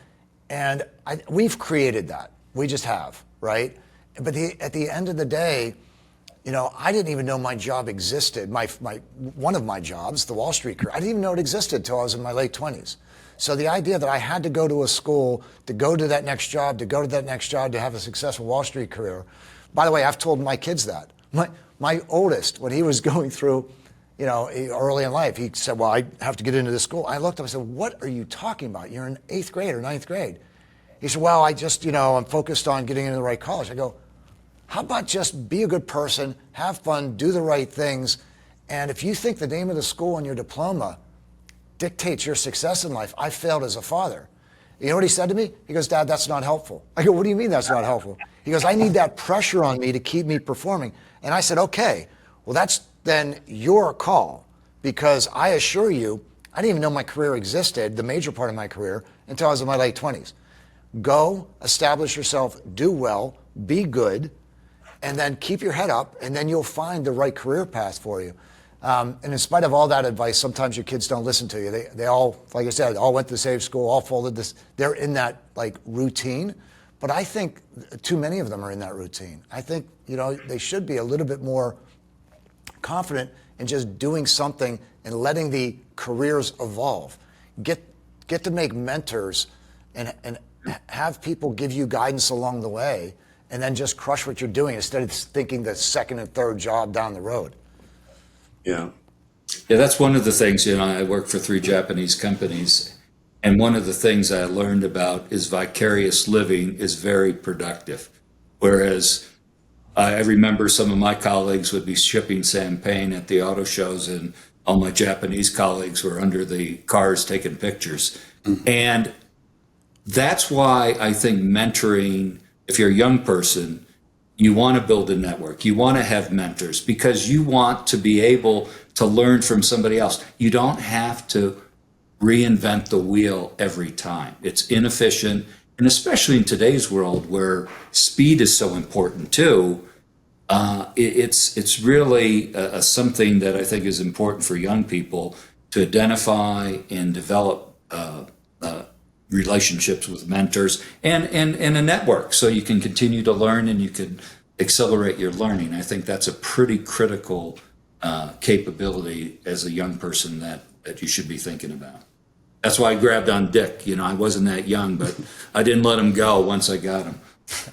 [SPEAKER 1] And we've created that. We just have, right? But at the end of the day, I didn't even know my job existed. One of my jobs, the Wall Street career, I didn't even know it existed until I was in my late 20s. So the idea that I had to go to a school, to go to that next job, to have a successful Wall Street career. By the way, I've told my kids that. My oldest, when he was going through, early in life, he said, well, I have to get into this school. I looked up and said, what are you talking about? You're in 8th grade or 9th grade. He said, well, I just, I'm focused on getting into the right college. I go, how about just be a good person, have fun, do the right things, and if you think the name of the school and your diploma dictates your success in life, I failed as a father. You know what he said to me? He goes, Dad, that's not helpful. I go, what do you mean that's not helpful? He goes, I need that pressure on me to keep me performing. And I said, okay, well, that's then your call, because I assure you, I didn't even know my career existed, the major part of my career, until I was in my late 20s. Go, establish yourself, do well, be good, and then keep your head up, and then you'll find the right career path for you. And in spite of all that advice, sometimes your kids don't listen to you. They all, like I said, all went to the same school, all followed this. They're in that routine. But I think too many of them are in that routine. I think, they should be a little bit more confident in just doing something and letting the careers evolve. Get to make mentors and have people give you guidance along the way, and then just crush what you're doing instead of thinking the second and third job down the road.
[SPEAKER 3] Yeah.
[SPEAKER 2] Yeah, that's one of the things, I work for 3 Japanese companies, and one of the things I learned about is vicarious living is very productive. Whereas I remember some of my colleagues would be shipping champagne at the auto shows, and all my Japanese colleagues were under the cars taking pictures. Mm-hmm. And that's why I think mentoring, if you're a young person, you want to build a network. You want to have mentors because you want to be able to learn from somebody else. You don't have to reinvent the wheel every time. It's inefficient. And especially in today's world where speed is so important too, it's really something that I think is important for young people to identify and develop relationships with mentors and a network so you can continue to learn and you can accelerate your learning. I think that's a pretty critical capability as a young person that you should be thinking about. That's why I grabbed on Dick. I wasn't that young, but I didn't let him go once I got him.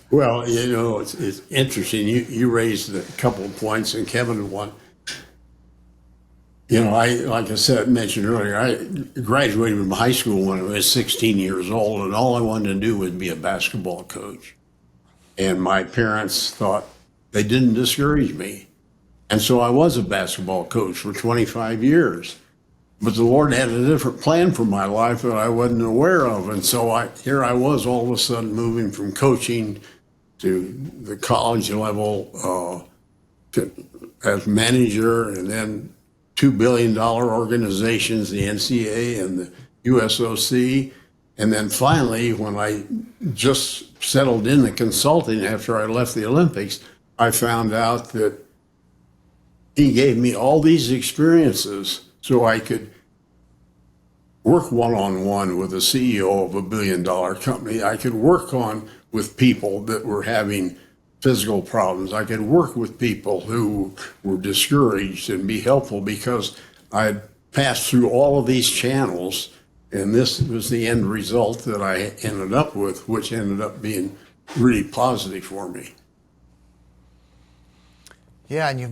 [SPEAKER 3] Well, it's interesting. You raised a couple of points, and Kevin one. Like I said, mentioned earlier, I graduated from high school when I was 16 years old, and all I wanted to do was be a basketball coach. And my parents thought they didn't discourage me. And so I was a basketball coach for 25 years. But the Lord had a different plan for my life that I wasn't aware of. And so here I was all of a sudden moving from coaching to the college level as manager, and then $2 billion organizations, the NCAA and the USOC. And then finally, when I just settled in the consulting after I left the Olympics, I found out that he gave me all these experiences so I could work one-on-one with a CEO of $1 billion company. I could work with people that were having physical problems. I could work with people who were discouraged and be helpful because I had passed through all of these channels, and this was the end result that I ended up with, which ended up being really positive for me.
[SPEAKER 1] Yeah, and you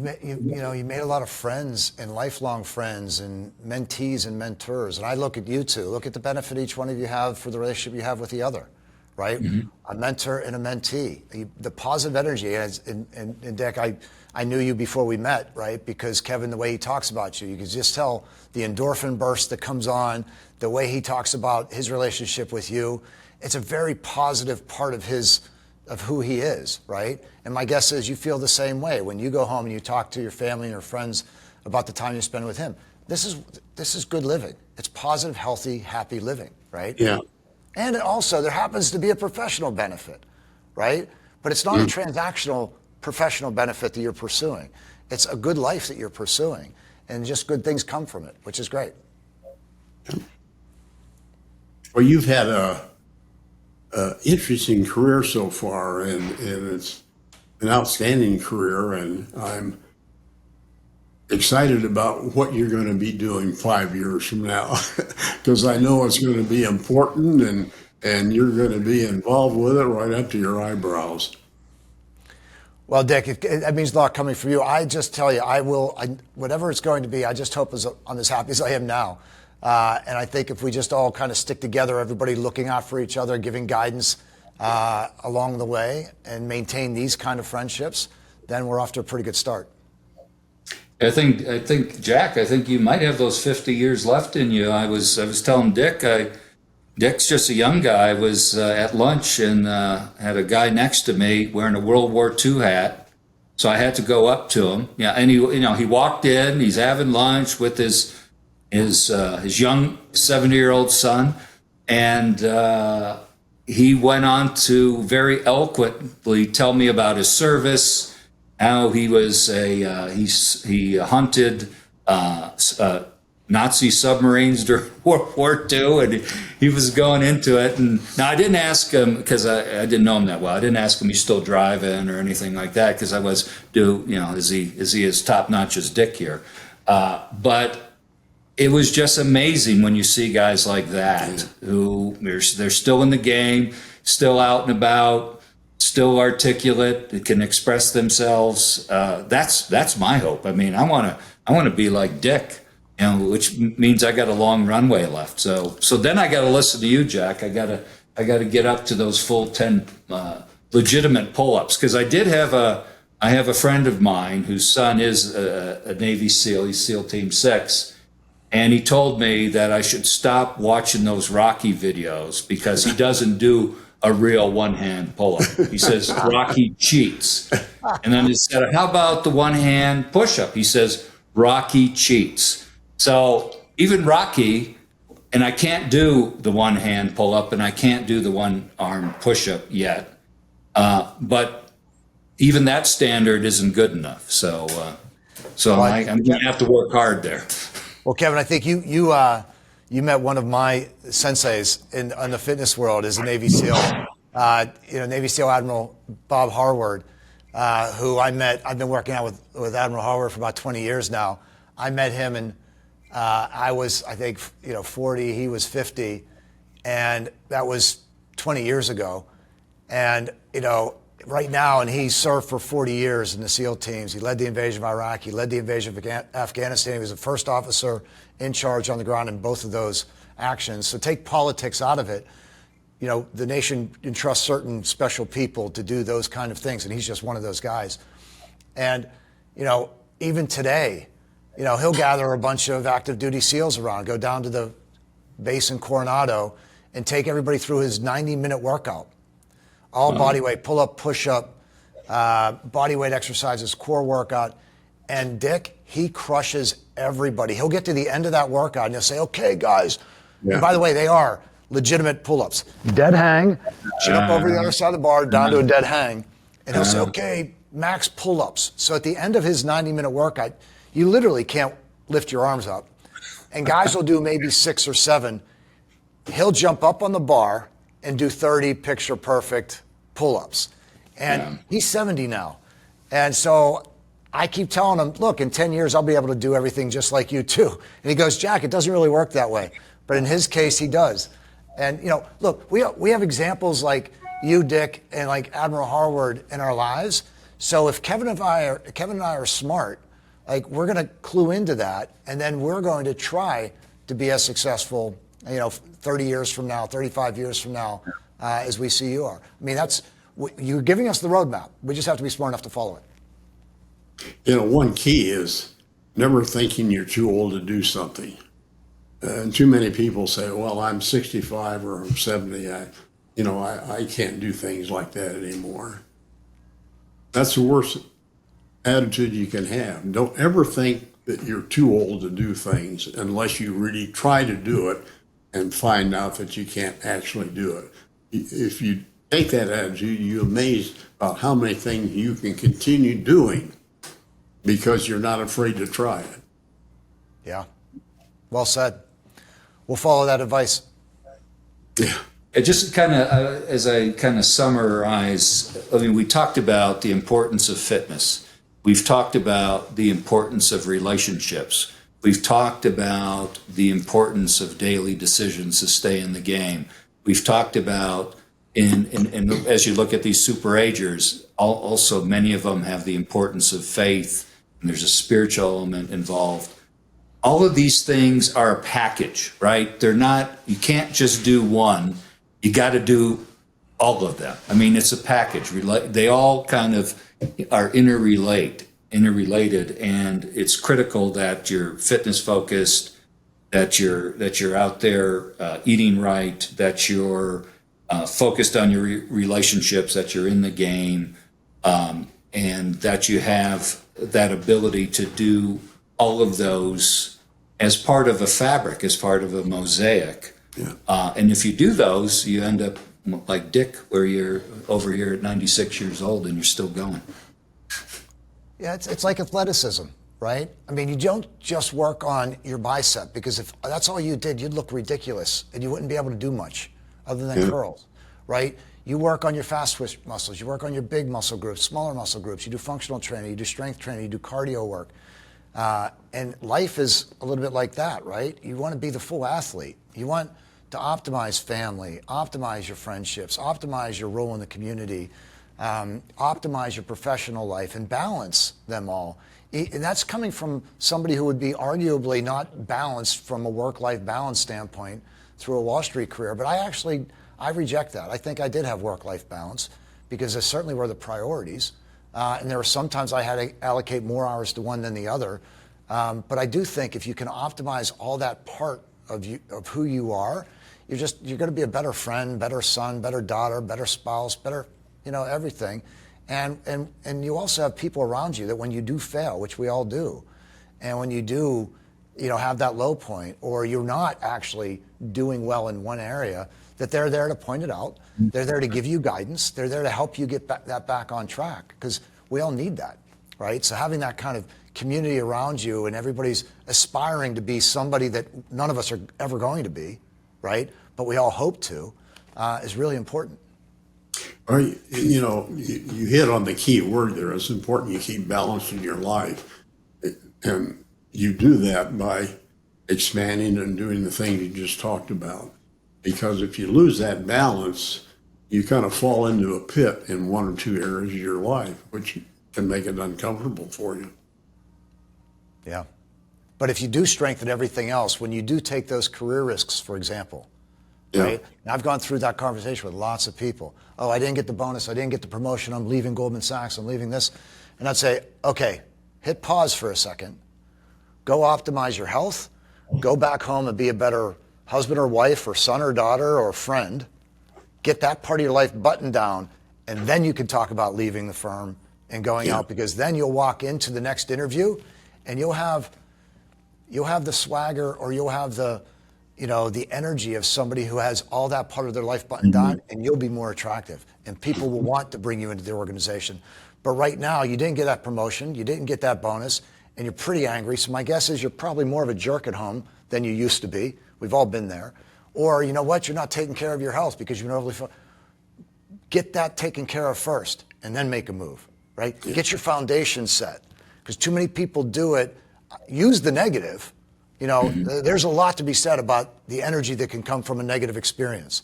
[SPEAKER 1] made a lot of friends and lifelong friends and mentees and mentors. And I look at you two. Look at the benefit each one of you have for the relationship you have with the other, right? Mm-hmm. A mentor and a mentee. The positive energy. And Dick, I knew you before we met, right? Because Kevin, the way he talks about you, you can just tell the endorphin burst that comes on, the way he talks about his relationship with you. It's a very positive part of who he is, right? And my guess is you feel the same way when you go home and you talk to your family and your friends about the time you spend with him. This is good living. It's positive, healthy, happy living, right?
[SPEAKER 3] Yeah.
[SPEAKER 1] And also there happens to be a professional benefit, right? But it's not a transactional professional benefit that you're pursuing. It's a good life that you're pursuing, and just good things come from it, which is great.
[SPEAKER 3] Well, you've had a interesting career so far, and it's an outstanding career, and I'm excited about what you're going to be doing 5 years from now, because I know it's going to be important, and you're going to be involved with it right up to your eyebrows.
[SPEAKER 1] Well, Dick, that means a lot coming from you. I just tell you, whatever it's going to be, I just hope I'm as happy as I am now. And I think if we just all kind of stick together, everybody looking out for each other, giving guidance along the way, and maintain these kind of friendships, then we're off to a pretty good start.
[SPEAKER 2] I think, Jack, I think you might have those 50 years left in you. I was telling Dick, Dick's just a young guy. I was at lunch and had a guy next to me wearing a World War II hat. So I had to go up to him. Yeah, and he walked in. He's having lunch with his young 70-year-old son, and he went on to very eloquently tell me about his service. How he was he hunted Nazi submarines during World War II, and he was going into it. And now I didn't ask him because I didn't know him that well. I didn't ask him he's still driving or anything like that because I was is he as top notch as Dick here? But it was just amazing when you see guys like that who they're still in the game, still out and about, still articulate, can express themselves. That's my hope. I mean, I want to be like Dick, which means I got a long runway left. So then I got to listen to you, Jack. I got to get up to those full 10 legitimate pull-ups, because I have a friend of mine whose son is a Navy SEAL. He's SEAL Team 6. And he told me that I should stop watching those Rocky videos because he doesn't do a real one-hand pull-up. He says Rocky cheats. And then he said, how about the one-hand push-up? He says Rocky cheats. So even Rocky, and I can't do the one-hand pull-up and I can't do the one-arm push-up yet. But even that standard isn't good enough. So I'm going to have to work hard there.
[SPEAKER 1] Well, Kevin, I think you met one of my senseis in the fitness world as a Navy SEAL, Navy SEAL Admiral Bob Harward, who I met. I've been working out with Admiral Harward for about 20 years now. I met him, and I was, I think, 40. He was 50, and that was 20 years ago. And right now, and he served for 40 years in the SEAL teams. He led the invasion of Iraq. He led the invasion of Afghanistan. He was the first officer in charge on the ground in both of those actions. So take politics out of it. The nation entrusts certain special people to do those kind of things, and he's just one of those guys. And, even today, he'll gather a bunch of active duty SEALs around, go down to the base in Coronado, and take everybody through his 90-minute workout. All body weight, pull up, push up, body weight exercises, core workout. And Dick, he crushes everybody. He'll get to the end of that workout and he'll say, okay, guys. Yeah. And by the way, they are legitimate pull-ups. Dead hang, jump over the other side of the bar, down to a dead hang. And he'll say, okay, max pull-ups. So at the end of his 90-minute workout, you literally can't lift your arms up. And guys will do maybe 6 or 7. He'll jump up on the bar and do 30 picture-perfect pull-ups. And he's 70 now. And so I keep telling him, look, in 10 years, I'll be able to do everything just like you too. And he goes, Jack, it doesn't really work that way. But in his case, he does. And, look, we have examples like you, Dick, and like Admiral Harward in our lives. So if Kevin and I are smart, like we're going to clue into that, and then we're going to try to be as successful 30 years from now, 35 years from now, as we see you are. I mean, you're giving us the roadmap. We just have to be smart enough to follow it.
[SPEAKER 3] One key is never thinking you're too old to do something. And too many people say, well, I'm 65 or I'm 70. I can't do things like that anymore. That's the worst attitude you can have. Don't ever think that you're too old to do things unless you really try to do it and find out that you can't actually do it. If you take that attitude, you're amazed about how many things you can continue doing because you're not afraid to try it.
[SPEAKER 1] Yeah. Well said. We'll follow that advice.
[SPEAKER 3] Yeah.
[SPEAKER 2] It just kind of, as I kind of summarize, I mean, we talked about the importance of fitness. We've talked about the importance of relationships. We've talked about the importance of daily decisions to stay in the game. We've talked about, as you look at these super agers, also many of them have the importance of faith, and there's a spiritual element involved. All of these things are a package, right? They're not, you can't just do one. You got to do all of them. I mean, it's a package. They all kind of are interrelated, and it's critical that you're fitness focused, that you're out there eating right, that you're focused on your relationships, that you're in the game, and that you have that ability to do all of those as part of a fabric, as part of a mosaic.
[SPEAKER 3] Yeah.
[SPEAKER 2] And if you do those, you end up like Dick, where you're over here at 96 years old and you're still going.
[SPEAKER 1] Yeah, it's like athleticism, right? I mean, you don't just work on your bicep, because if that's all you did, you'd look ridiculous and you wouldn't be able to do much other than curls, right? You work on your fast twitch muscles, you work on your big muscle groups, smaller muscle groups, you do functional training, you do strength training, you do cardio work. And life is a little bit like that, right? You want to be the full athlete. You want to optimize family, optimize your friendships, optimize your role in the community, optimize your professional life, and balance them all. And that's coming from somebody who would be arguably not balanced from a work-life balance standpoint through a Wall Street career. But I reject that. I think I did have work-life balance, because there certainly were the priorities. And there were sometimes I had to allocate more hours to one than the other. But I do think if you can optimize all that part of who you are, you're going to be a better friend, better son, better daughter, better spouse, better, everything. And you also have people around you that when you do fail, which we all do, and when you do, have that low point, or you're not actually doing well in one area, that they're there to point it out. They're there to give you guidance. They're there to help you get that back on track, because we all need that, right? So having that kind of community around you, and everybody's aspiring to be somebody that none of us are ever going to be, right? But we all hope to, is really important.
[SPEAKER 3] You hit on the key word there. It's important you keep balance in your life. And you do that by expanding and doing the things you just talked about. Because if you lose that balance, you kind of fall into a pit in one or two areas of your life, which can make it uncomfortable for you.
[SPEAKER 1] Yeah. But if you do strengthen everything else, when you do take those career risks, for example, right? And I've gone through that conversation with lots of people. Oh, I didn't get the bonus. I didn't get the promotion. I'm leaving Goldman Sachs. I'm leaving this. And I'd say, okay, hit pause for a second. Go optimize your health. Go back home and be a better husband or wife or son or daughter or friend. Get that part of your life buttoned down. And then you can talk about leaving the firm and going out, because then you'll walk into the next interview and you'll have the swagger, or you'll have the energy of somebody who has all that part of their life buttoned down, and you'll be more attractive, and people will want to bring you into their organization. But right now, you didn't get that promotion, you didn't get that bonus, and you're pretty angry. So my guess is you're probably more of a jerk at home than you used to be. We've all been there. Or you know what? You're not taking care of your health because you're overly. Get that taken care of first, and then make a move, right? Yeah. Get your foundation set, because too many people do it. Use the negative. There's a lot to be said about the energy that can come from a negative experience.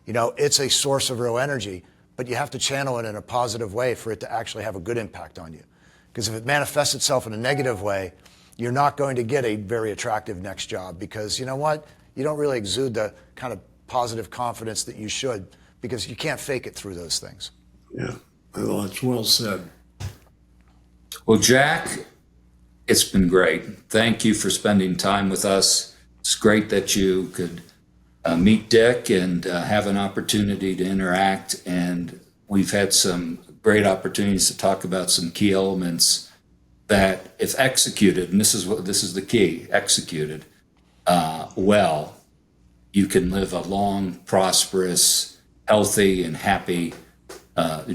[SPEAKER 1] It's a source of real energy, but you have to channel it in a positive way for it to actually have a good impact on you. Because if it manifests itself in a negative way, you're not going to get a very attractive next job, because you know what? You don't really exude the kind of positive confidence that you should, because you can't fake it through those things.
[SPEAKER 3] Yeah, well, that's well said.
[SPEAKER 2] Well, Jack, it's been great. Thank you for spending time with us. It's great that you could meet Dick and have an opportunity to interact. And we've had some great opportunities to talk about some key elements that, if executed, and this is the key, executed well, you can live a long, prosperous, healthy, and happy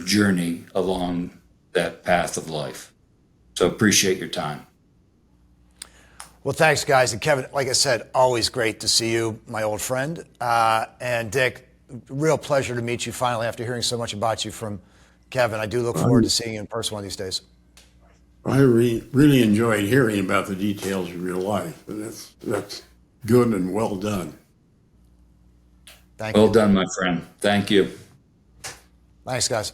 [SPEAKER 2] journey along that path of life. So appreciate your time.
[SPEAKER 1] Well, thanks, guys. And Kevin, like I said, always great to see you, my old friend. And Dick, real pleasure to meet you finally after hearing so much about you from Kevin. I do look forward to seeing you in person one of these days.
[SPEAKER 3] I really enjoyed hearing about the details of your life. And that's good and well done.
[SPEAKER 1] Thank you.
[SPEAKER 2] Well done, my friend. Thank you.
[SPEAKER 1] Thanks, guys.